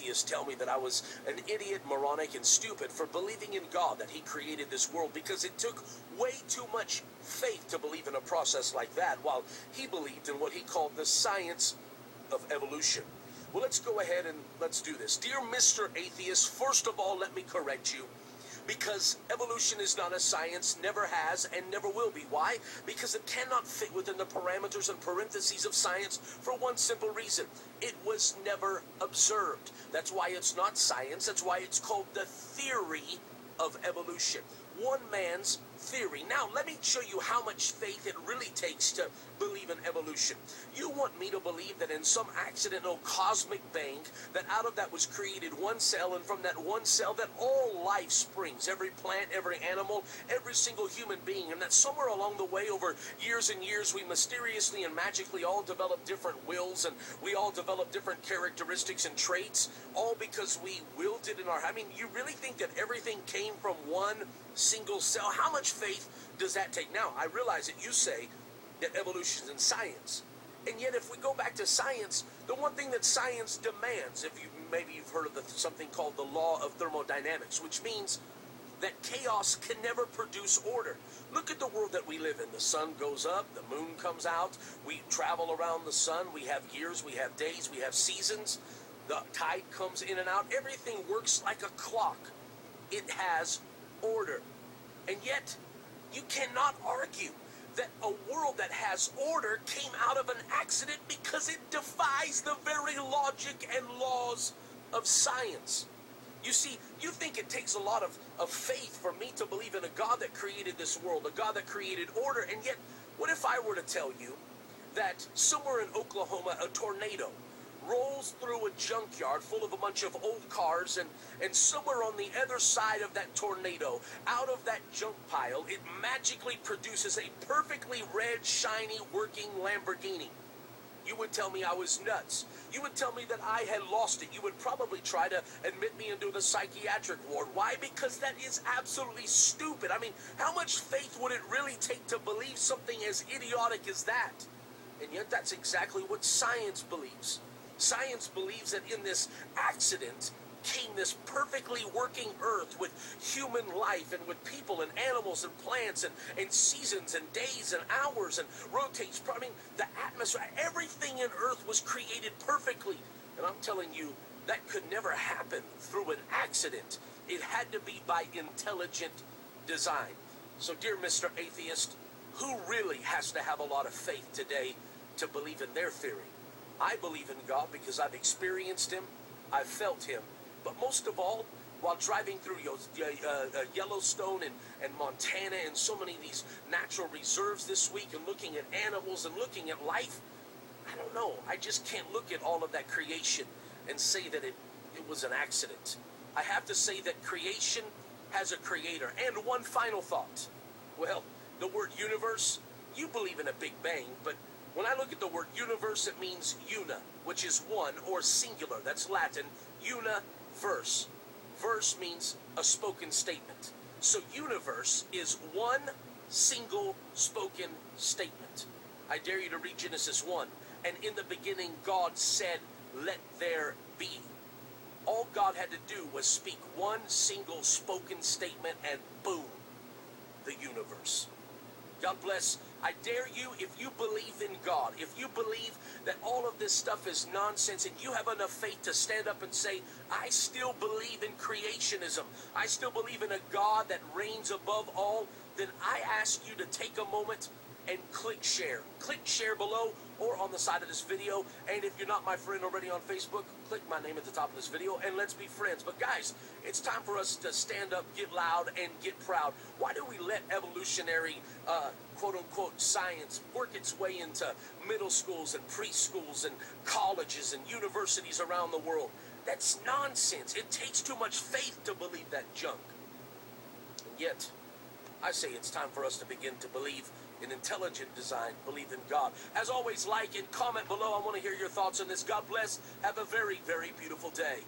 atheists tell me that I was an idiot, moronic, and stupid for believing in God, that he created this world, because it took way too much faith to believe in a process like that, while he believed in what he called the science of evolution. Well, let's go ahead and let's do this. Dear Mr. Atheist, first of all, let me correct you. Because evolution is not a science, never has, and never will be. Why? Because it cannot fit within the parameters and parentheses of science for one simple reason. It was never observed. That's why it's not science. That's why it's called the theory of evolution. One man's theory. Now, let me show you how much faith it really takes to believe in evolution. You want me to believe that in some accidental cosmic bang, that out of that was created one cell, and from that one cell that all life springs, every plant, every animal, every single human being, and that somewhere along the way over years and years we mysteriously and magically all develop different wills, and we all develop different characteristics and traits, all because we willed it in our... I mean, you really think that everything came from one single cell? How much faith does that take? Now, I realize that you say that evolution is in science, and yet if we go back to science, the one thing that science demands, if you maybe you've heard of something called the law of thermodynamics, which means that chaos can never produce order. Look at the world that we live in. The sun goes up, the moon comes out, we travel around the sun, we have years, we have days, we have seasons, the tide comes in and out, everything works like a clock. It has order. And yet, you cannot argue that a world that has order came out of an accident, because it defies the very logic and laws of science. You see, you think it takes a lot of faith for me to believe in a God that created this world, a God that created order, and yet, what if I were to tell you that somewhere in Oklahoma, a tornado rolls through a junkyard full of a bunch of old cars, and somewhere on the other side of that tornado, out of that junk pile, it magically produces a perfectly red, shiny, working Lamborghini. You would tell me I was nuts. You would tell me that I had lost it. You would probably try to admit me into the psychiatric ward. Why? Because that is absolutely stupid. I mean, how much faith would it really take to believe something as idiotic as that? And yet that's exactly what science believes. Science believes that in this accident came this perfectly working earth with human life, and with people and animals and plants and seasons and days and hours, and rotates. I mean, the atmosphere, everything in earth was created perfectly. And I'm telling you, that could never happen through an accident. It had to be by intelligent design. So, dear Mr. Atheist, who really has to have a lot of faith today to believe in their theory? I believe in God because I've experienced him, I've felt him. But most of all, while driving through Yellowstone and Montana and so many of these natural reserves this week, and looking at animals and looking at life, I don't know. I just can't look at all of that creation and say that it was an accident. I have to say that creation has a creator. And one final thought. Well, the word universe, you believe in a Big Bang, but when I look at the word universe, it means una, which is one, or singular. That's Latin. Una, verse. Verse means a spoken statement. So universe is one single spoken statement. I dare you to read Genesis 1. And in the beginning, God said, let there be. All God had to do was speak one single spoken statement, and boom, the universe. God bless. I dare you, if you believe in God, if you believe that all of this stuff is nonsense, and you have enough faith to stand up and say, I still believe in creationism, I still believe in a God that reigns above all, then I ask you to take a moment and click share. Click share below or on the side of this video. And if you're not my friend already on Facebook, click my name at the top of this video and let's be friends. But guys, it's time for us to stand up, get loud, and get proud. Why do we let evolutionary quote-unquote science work its way into middle schools and preschools and colleges and universities around the world? That's nonsense. It takes too much faith to believe that junk. And yet, I say it's time for us to begin to believe in intelligent design, believe in God. As always, like and comment below. I want to hear your thoughts on this. God bless. Have a very, very beautiful day.